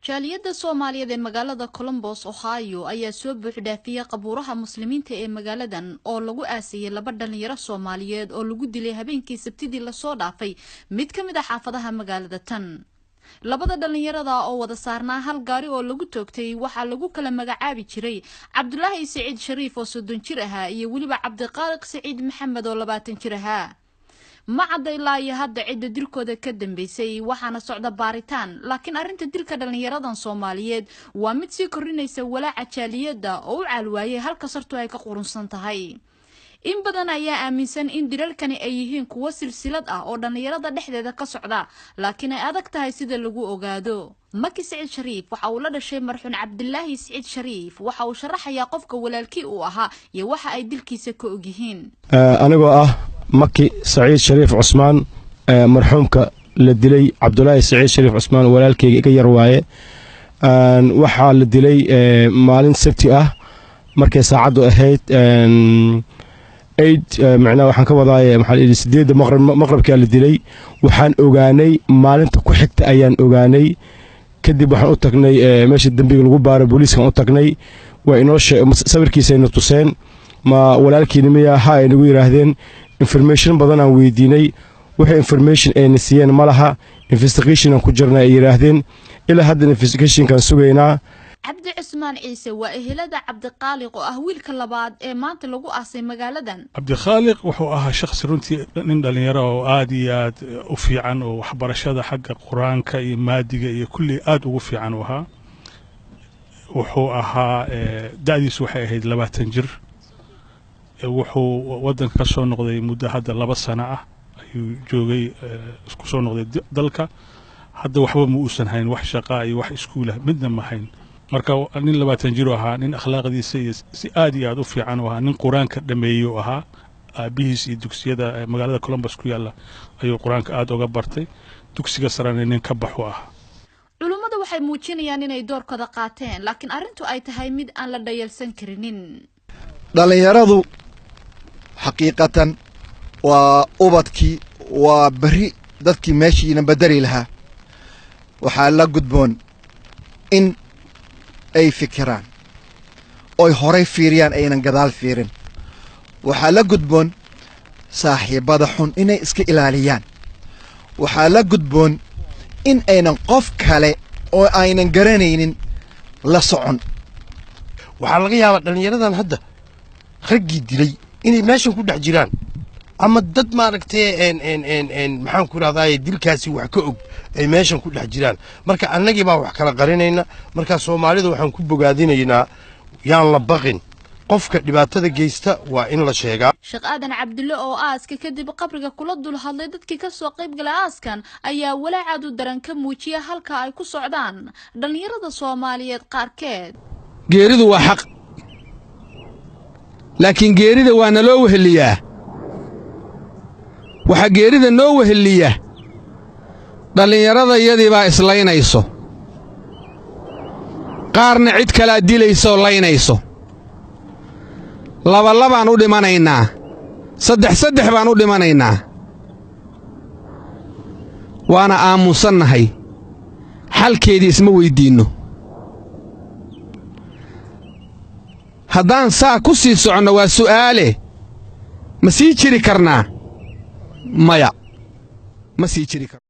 jaaliyadda Soomaaliyeed ee magaalada Columbus Ohio ayaa soo buuxdhaafiyay qabuuraha muslimiinta ee magaaladan oo lagu aasayay laba dhalinyaro Soomaaliyeed oo lagu dilay habeenkii Sabtidii la soo dhaafay mid ka mid ah xaafadaha magaalada tan. labada dhalinyarada oo wada saarnaa hal gaari oo lagu toogtay waxa lagu kala magacaabi jiray Cabdullaahi Saciid Shariif oo 30 jir ahaa iyo waliba Cabdiqaaliq Saciid Maxamed oo 20 jir ahaa. ma caddaylaa hadda cidda dilkooda ka dambeysay waxaana socda baaritaan laakiin arrinta dilka dhalinyaradan Soomaaliyeed waa mid sii korinaysa walaaca jaaliyadda oo u caalwaayay halka sartu ay ka qurunsan tahay. in badan ayaa aaminsan in dilalkani ay yihiin kuwa silsilad ah oo dhalinyarada dhexdeeda ka socda laakiin ay adag tahay sida lagu ogaado. Maki Saciid Shariif waxa uu la dhashay marxuun Cabdullaahi Saciid Shariif waxa uu sharaxayaa qofka walaalkii uu ahaa iyo waxa ay dilkiisa ka og yihiin. anigoo مكي سعيد شريف عثمان مرحومك للدلي عبد الله سعيد شريف عثمان ولالكي غير وايه وحا للدلي مالين سبتي markay saacadu ahayd ايد macna waxaan ka wadaay maxal sideed maqribka la dilay waxaan ogaanay maalinta ku xigta ayaan ogaanay kadib waxaan u tagnay meesha dambiga lagu baaro booliiska u tagnay waa inoo sawirkiisa inoo tuseen ma walaalkiina miya ha ay nagu yiraahdeen information badan aan weydiinay waxa information ay nasiyeen malaha investigation ku jirnaa ay yiraahdeen ilaa hadda investigation kan sugeynaa. عبد عثمان عيسى وإهلاد عبد الخالق وأهويل كلاباد إيمانت لغو أصي مقالدن. عبد الخالق وحو شخص رنتي نندل يراه آديات وفي عنه وحبرشاد حق قرآن كي مادي كل آد وفي عنها وحو دادي سوحي هيد لبا تنجر وحو ودن كسو نقضي مدة هذا لبا سنة جوغي كسو نقضي دلك هذا وحو مؤسن هين وح شقائي وح اسكوله مدنا ما هين marka nin 20 jir ahaa nin akhlaaqdiisa si aad iyo aad u fiican ahaa nin quraanka dhameeyo ahaa aabihiis iyo dugsiyada magaalada Columbus ku yaala ayuu quraanka aad uga bartay dugsiga sarana nin ka baxo ah. culimadu waxay muujinayaan inay doorkooda qaateen laakiin arintu ay tahay mid aan la dhayalsan karinin. dhalinyaradu xaqiiqatan waa ubadkii waa bari dadkii meeshiina badali lahaa waxa la gudboon in ay fikiraan oo horay fiiriyaan aynan gadaal fiirin waxa la gudboon saaxiibada xun inay iska ilaaliyaan waxa la gudboon in aynan qof kale oo aynan garanaynin la socon waxa laga yaabaa dhalinyaradan hadda ragii dilay inay meeshan ku dhex jiraan ama dad maaragtay maxaan ku raadayay dilkaasi wax ka og ay meeshan ku dhex jiraan marka annagii baa wax kala qarinayna marka Soomaalida waxaan ku bogaadinaynaa yaan la baqin qofka dhibaatada geysta waa in la sheegaa. Sheekh Aadan Cabdulle oo aaska kadib qabriga kula dul hadlay dadkii ka soo qayb galay aaskan ayaa walaacaad u daran ka muujiya halka ay ku socdaan dhalinyarada Soomaaliyeed qaarkeed. geeridu waa xaq laakiin geerida waa naloo weheliyaa waxa geerida noo weheliya dhalinyarada iyadii baa islaynayso qaarna cid kala dilayso laynayso laba baan u dhimanaynaa saddex baan u dhimanaynaa waana aamusannahay xalkeedii isma weydiinno haddaan saa ku sii soconno waa su'aale ma sii jiri karnaa maya ma sii jiri karo